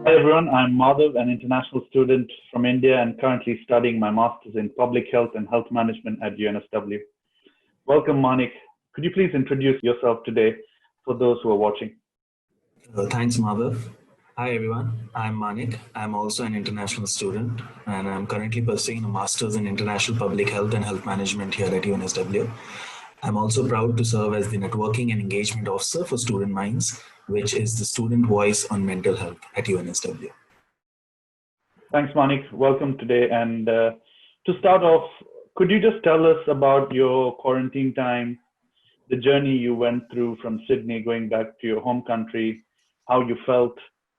Hi everyone, I'm Madhav, an international student from India and currently studying my master's in public health and health management at UNSW. Welcome, Manik. Could you please introduce yourself today for those who are watching? Thanks, Madhav. Hi, everyone. I'm Manik. I'm also an international student, and I'm currently pursuing a master's in international public health and health management here at UNSW. I'm also proud to serve as the networking and engagement officer for Student Minds, which is the student voice on mental health at UNSW. Thanks, Manik. Welcome today. And to start off, could you just tell us about your quarantine time, the journey you went through from Sydney going back to your home country, how you felt,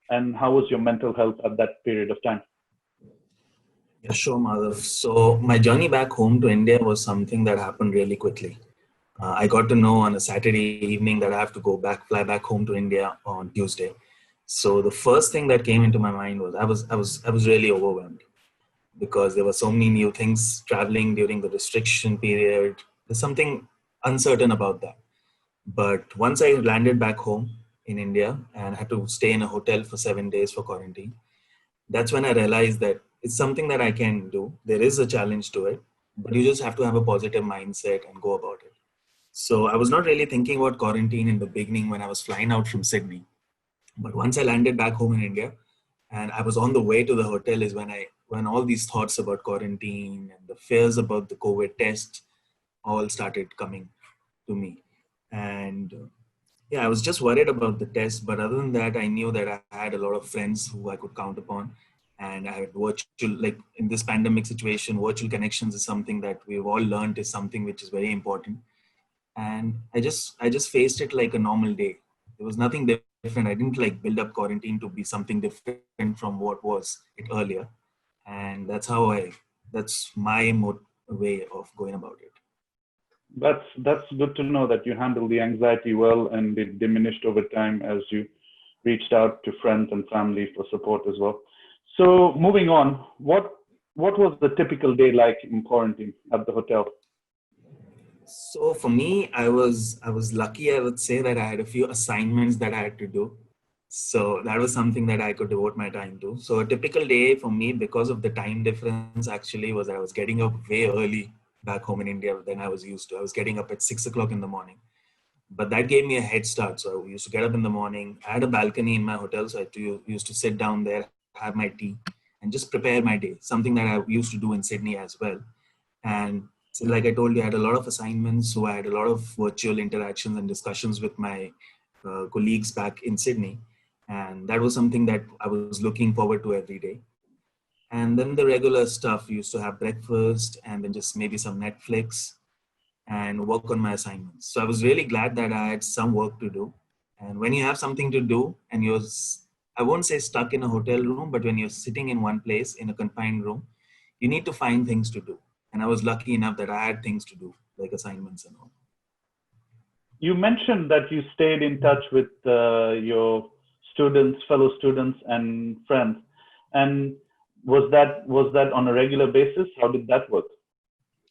and how was your mental health at that period of time? Yeah, sure, Madhav. So my journey back home to India was something that happened really quickly. I got to know on a Saturday evening that I have to fly back home to India on Tuesday. So the first thing that came into my mind was I was really overwhelmed because there were so many new things traveling during the restriction period. There's something uncertain about that. But once I landed back home in India and had to stay in a hotel for 7 days for quarantine, that's when I realized that it's something that I can do. There is a challenge to it, but you just have to have a positive mindset and go about it. So I was not really thinking about quarantine in the beginning when I was flying out from Sydney. But once I landed back home in India and I was on the way to the hotel is when all these thoughts about quarantine and the fears about the COVID test all started coming to me. And yeah, I was just worried about the test. But other than that, I knew that I had a lot of friends who I could count upon. And I had virtual, like in this pandemic situation, virtual connections is something that we've all learned is something which is very important. And I just faced it like a normal day. There was nothing different. I didn't like build up quarantine to be something different from what was it earlier. And that's my way of going about it. That's good to know that you handled the anxiety well and it diminished over time as you reached out to friends and family for support as well. So moving on, what was the typical day like in quarantine at the hotel? So for me, I was lucky. I would say that I had a few assignments that I had to do. So that was something that I could devote my time to. So a typical day for me, because of the time difference, actually was that I was getting up way early back home in India than I was used to. I was getting up at 6 o'clock in the morning, but that gave me a head start. So I used to get up in the morning. I had a balcony in my hotel, so used to sit down there, have my tea, and just prepare my day. Something that I used to do in Sydney as well. And so, like I told you, I had a lot of assignments. So I had a lot of virtual interactions and discussions with my colleagues back in Sydney. And that was something that I was looking forward to every day. And then the regular stuff, used to have breakfast and then just maybe some Netflix and work on my assignments. So I was really glad that I had some work to do. And when you have something to do and I won't say stuck in a hotel room, but when you're sitting in one place in a confined room, you need to find things to do. And I was lucky enough that I had things to do, like assignments and all. You mentioned that you stayed in touch with your students, fellow students, and friends. And was that on a regular basis? How did that work?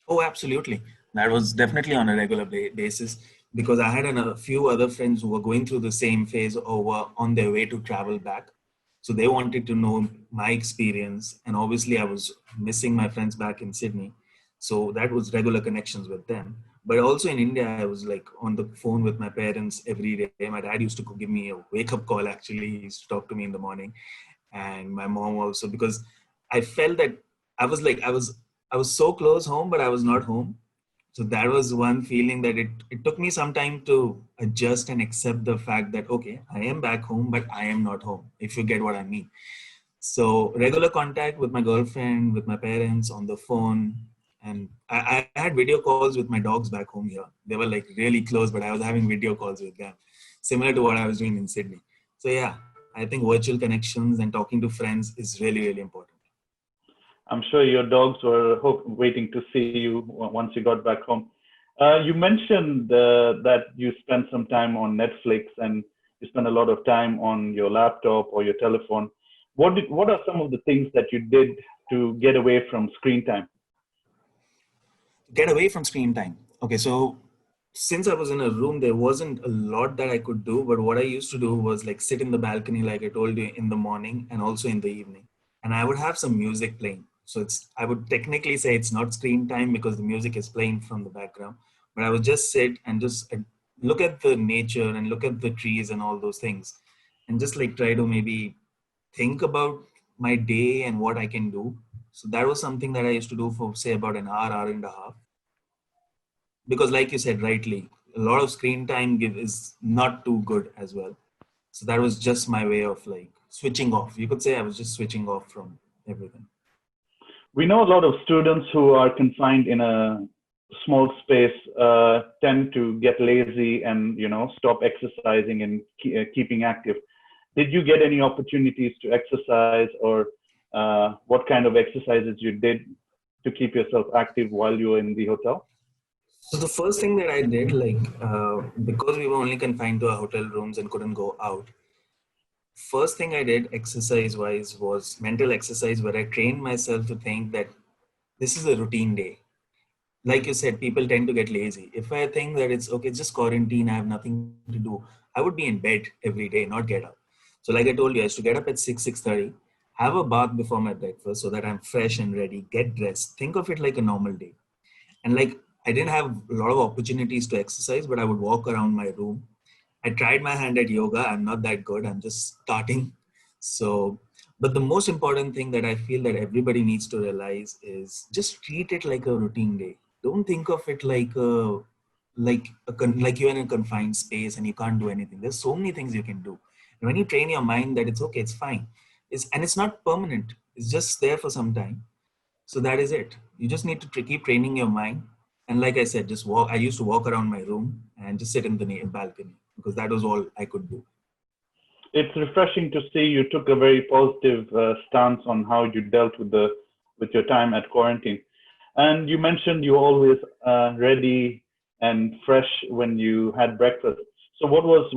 Oh, absolutely. That was definitely on a regular basis because I had a few other friends who were going through the same phase or were on their way to travel back. So they wanted to know my experience. And obviously, I was missing my friends back in Sydney. So that was regular connections with them. But also in India, I was like on the phone with my parents every day. My dad used to give me a wake up call, actually. He used to talk to me in the morning. And my mom also, because I felt that I was like, I was so close home, but I was not home. So that was one feeling that it took me some time to adjust and accept the fact that, okay, I am back home, but I am not home, if you get what I mean. So regular contact with my girlfriend, with my parents on the phone. And I had video calls with my dogs back home here. They were like really close, but I was having video calls with them, similar to what I was doing in Sydney. So yeah, I think virtual connections and talking to friends is really, really important. I'm sure your dogs were waiting to see you once you got back home. You mentioned that you spent some time on Netflix and you spent a lot of time on your laptop or your telephone. What are some of the things that you did to get away from screen time? Get away from screen time. Okay, so since I was in a room, there wasn't a lot that I could do. But what I used to do was like sit in the balcony, like I told you, in the morning and also in the evening. And I would have some music playing. So I would technically say it's not screen time because the music is playing from the background. But I would just sit and just look at the nature and look at the trees and all those things. And just like try to maybe think about my day and what I can do. So that was something that I used to do for say about an hour, hour and a half, because like you said rightly, a lot of screen time is not too good as well. So that was just my way of like switching off. You could say I was just switching off from everything. We know a lot of students who are confined in a small space tend to get lazy and stop exercising and keeping active. Did you get any opportunities to exercise, or what kind of exercises you did to keep yourself active while you were in the hotel? So the first thing that I did, like because we were only confined to our hotel rooms and couldn't go out, first thing I did exercise wise was mental exercise, where I trained myself to think that this is a routine day. Like you said, people tend to get lazy. If I think that it's okay, it's just quarantine, I have nothing to do, I would be in bed every day, not get up. So like I told you, I used to get up at 6:30, have a bath before my breakfast so that I'm fresh and ready, get dressed, think of it like a normal day. And like I didn't have a lot of opportunities to exercise, but I would walk around my room. I tried my hand at yoga. I'm not that good. I'm just starting. So, but the most important thing that I feel that everybody needs to realize is just treat it like a routine day. Don't think of it like you're in a confined space and you can't do anything. There's so many things you can do. And when you train your mind that it's okay, it's fine. It's not permanent. It's just there for some time. So that is it. You just need to keep training your mind. And like I said, just walk. I used to walk around my room and just sit in the balcony because that was all I could do. It's refreshing to see you took a very positive stance on how you dealt with your time at quarantine. And you mentioned you were always ready and fresh when you had breakfast. So what was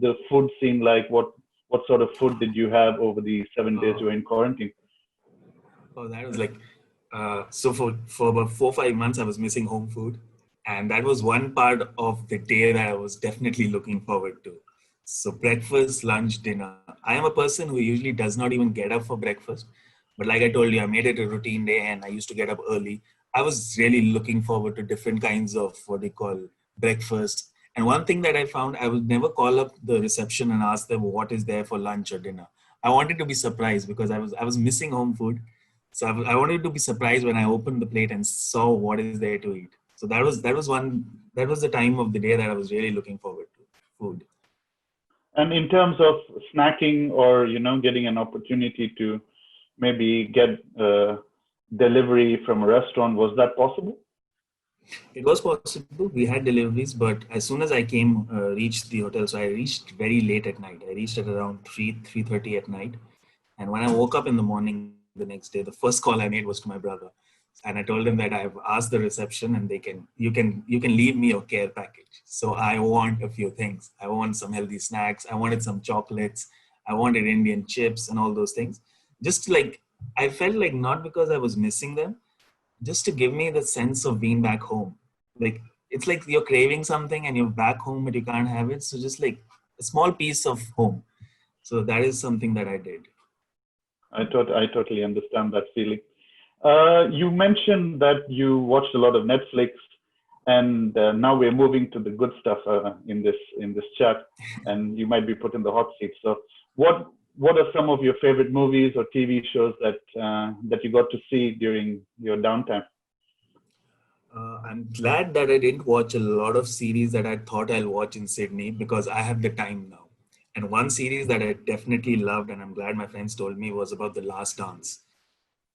the food scene like? What sort of food did you have over the 7 days you Oh, were in quarantine? oh, that was like so for about 4 5 months I was missing home food, and that was one part of the day that I was definitely looking forward to. So breakfast, lunch, dinner. I am a person who usually does not even get up for breakfast, but like I told you, I made it a routine day, and I used to get up early. I was really looking forward to different kinds of what they call breakfast. And one thing that I found, I would never call up the reception and ask them what is there for lunch or dinner. I wanted to be surprised because I was missing home food. So I wanted to be surprised when I opened the plate and saw what is there to eat. So that was the time of the day that I was really looking forward to food. And in terms of snacking, or getting an opportunity to maybe get delivery from a restaurant, was that possible? It was possible. We had deliveries, but as soon as I came, reached the hotel, so I reached very late at night. I reached at around 3:30 at night. And when I woke up in the morning the next day, the first call I made was to my brother, and I told him that I've asked the reception and you can leave me your care package. So I want a few things. I want some healthy snacks. I wanted some chocolates. I wanted Indian chips and all those things. Just like I felt like not because I was missing them, just to give me the sense of being back home. Like it's like you're craving something and you're back home but you can't have it. So just like a small piece of home. So that is something that I did. I totally understand that feeling. You mentioned that you watched a lot of Netflix, and now we're moving to the good stuff in this chat, and you might be put in the hot seat. So, what are some of your favorite movies or TV shows that you got to see during your downtime? I'm glad that I didn't watch a lot of series that I thought I'll watch in Sydney because I have the time now. And one series that I definitely loved, and I'm glad my friends told me, was about The Last Dance.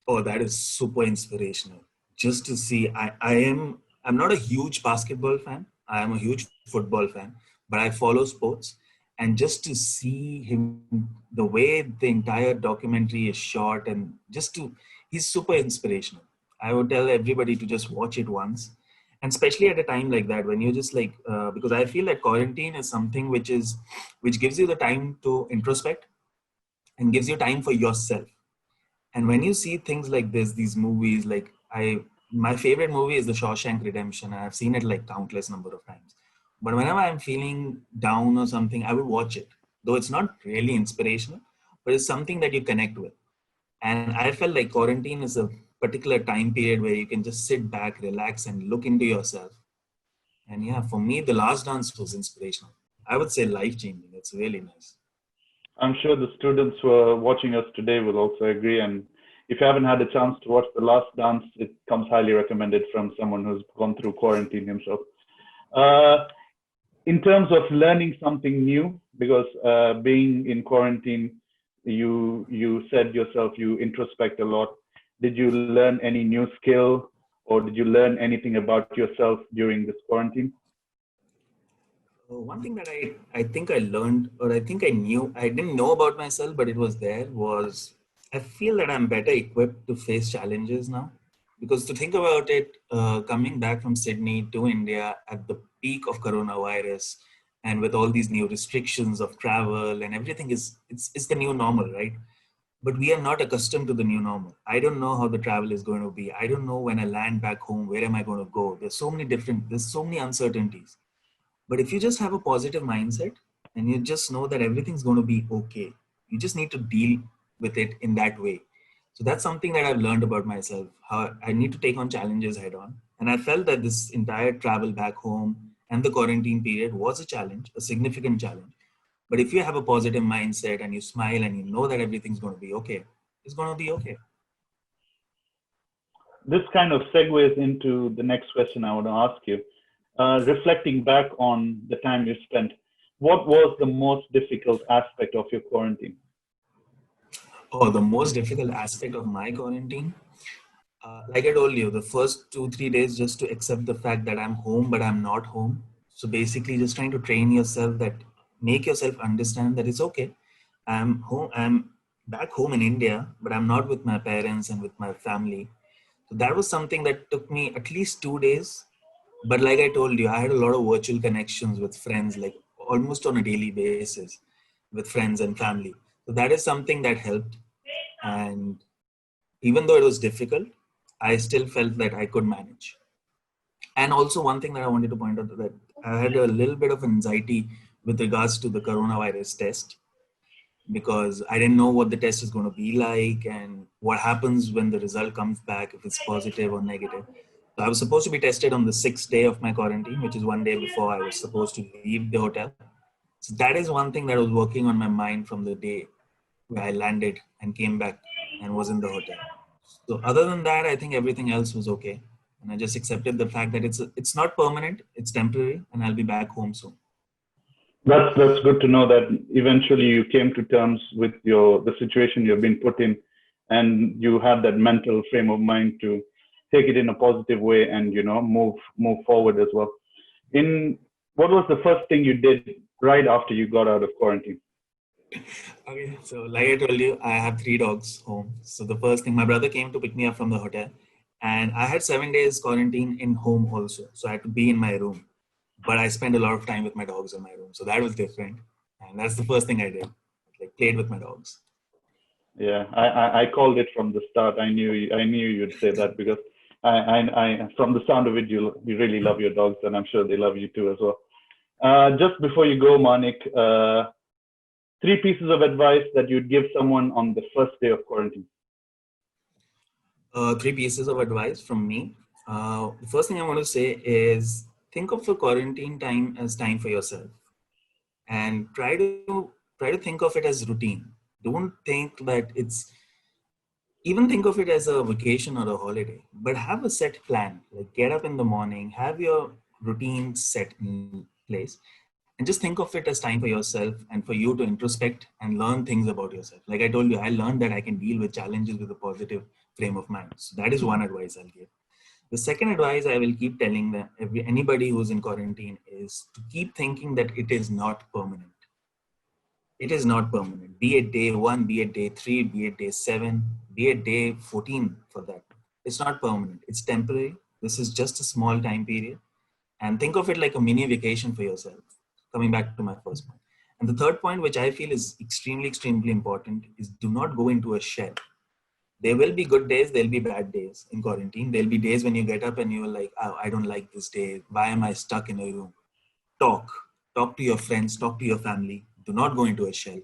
Oh, that is super inspirational. Just to see, I'm not a huge basketball fan. I am a huge football fan, but I follow sports. And just to see him, the way the entire documentary is shot, and he's super inspirational. I would tell everybody to just watch it once, and especially at a time like that when you just like, because I feel that quarantine is something which gives you the time to introspect and gives you time for yourself. And when you see things like this, these movies, like my favorite movie is The Shawshank Redemption. And I've seen it like countless number of times. But whenever I'm feeling down or something, I would watch it. Though it's not really inspirational, but it's something that you connect with. And I felt like quarantine is a particular time period where you can just sit back, relax, and look into yourself. And yeah, for me, The Last Dance was inspirational. I would say life changing. It's really nice. I'm sure the students who are watching us today will also agree. And if you haven't had a chance to watch The Last Dance, it comes highly recommended from someone who's gone through quarantine himself. Uh, in terms of learning something new, because being in quarantine, you said yourself you introspect a lot. Did you learn any new skill, or did you learn anything about yourself during this quarantine? One thing that I think I learned, or I think I knew, I didn't know about myself, but it was there, was I feel that I'm better equipped to face challenges now. Because to think about it, coming back from Sydney to India at the peak of coronavirus and with all these new restrictions of travel and everything it's the new normal, right? But we are not accustomed to the new normal. I don't know how the travel is going to be. I don't know when I land back home, where am I going to go? There's so many uncertainties. But if you just have a positive mindset and you just know that everything's going to be okay, you just need to deal with it in that way. So that's something that I've learned about myself, how I need to take on challenges head on. And I felt that this entire travel back home and the quarantine period was a challenge, a significant challenge. But if you have a positive mindset and you smile and you know that everything's going to be okay, it's going to be okay. This kind of segues into the next question I want to ask you. Reflecting back on the time you spent, what was the most difficult aspect of your quarantine? Oh, the most difficult aspect of my quarantine, like I told you, the first 2, 3 days just to accept the fact that I'm home, but I'm not home. So basically, just trying to train yourself that make yourself understand that it's okay. I'm home. I'm back home in India, but I'm not with my parents and with my family. So that was something that took me at least 2 days. But like I told you, I had a lot of virtual connections with friends, like almost on a daily basis with friends and family. So that is something that helped. And even though it was difficult, I still felt that I could manage. And also, one thing that I wanted to point out that I had a little bit of anxiety with regards to the coronavirus test because I didn't know what the test is going to be like and what happens when the result comes back, if it's positive or negative. So I was supposed to be tested on the 6th day of my quarantine, which is one day before I was supposed to leave the hotel. So that is one thing that was working on my mind from the day where I landed and came back and was in the hotel. So other than that, I think everything else was okay. And I just accepted the fact that it's not permanent, it's temporary, and I'll be back home soon. That's good to know that eventually you came to terms with the situation you've been put in, and you have that mental frame of mind to take it in a positive way and move forward as well. In What was the first thing you did right after you got out of quarantine? Okay, so like I told you, I have 3 dogs home. So the first thing, my brother came to pick me up from the hotel, and I had 7 days quarantine in home also. So I had to be in my room, but I spent a lot of time with my dogs in my room. So that was different, and that's the first thing I did, like played with my dogs. Yeah, I called it from the start. I knew you'd say that because from the sound of it, you really love your dogs, and I'm sure they love you too as well. Just before you go, Manik, 3 pieces of advice that you'd give someone on the first day of quarantine. 3 pieces of advice from me. The first thing I want to say is think of the quarantine time as time for yourself, and try to think of it as routine. Don't think that it's even think of it as a vacation or a holiday, but have a set plan. Like get up in the morning, have your routine set in place, and just think of it as time for yourself and for you to introspect and learn things about yourself. Like I told you, I learned that I can deal with challenges with a positive frame of mind. So that is one advice I'll give. The second advice I will keep telling them, anybody who's in quarantine, is to keep thinking that it is not permanent. It is not permanent. Be it day one, be it day three, be it day seven, be it day 14 for that. It's not permanent. It's temporary. This is just a small time period. And think of it like a mini vacation for yourself. Coming back to my first point. And the third point, which I feel is extremely, extremely important, is do not go into a shell. There will be good days, there'll be bad days in quarantine. There'll be days when you get up and you're like, oh, I don't like this day. Why am I stuck in a room? talk to your friends, talk to your family. Do not go into a shell.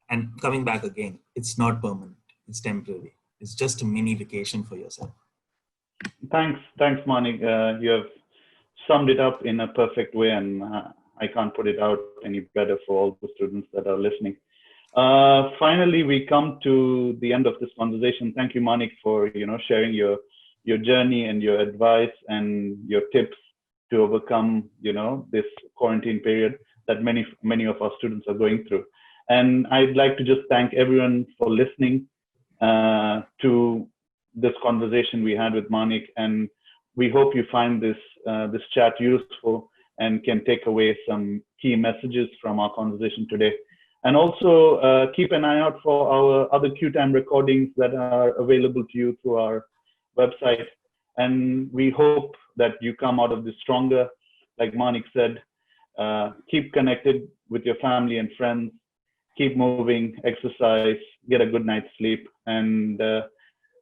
And coming back again, it's not permanent. It's temporary. It's just a mini vacation for yourself. Thanks, Manik. You have summed it up in a perfect way, and I can't put it out any better for all the students that are listening. Finally, we come to the end of this conversation. Thank you, Manik, for sharing your journey and your advice and your tips to overcome this quarantine period that many of our students are going through. And I'd like to just thank everyone for listening to this conversation we had with Manik, and we hope you find this chat useful and can take away some key messages from our conversation today. And also keep an eye out for our other Q-Time recordings that are available to you through our website. And we hope that you come out of this stronger. Like Manik said, keep connected with your family and friends, keep moving, exercise, get a good night's sleep, and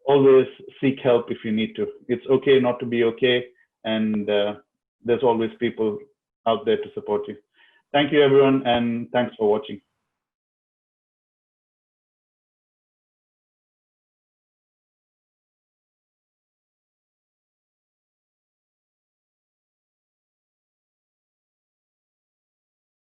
always seek help if you need to. It's okay not to be okay, and there's always people out there to support you. Thank you, everyone, and thanks for watching.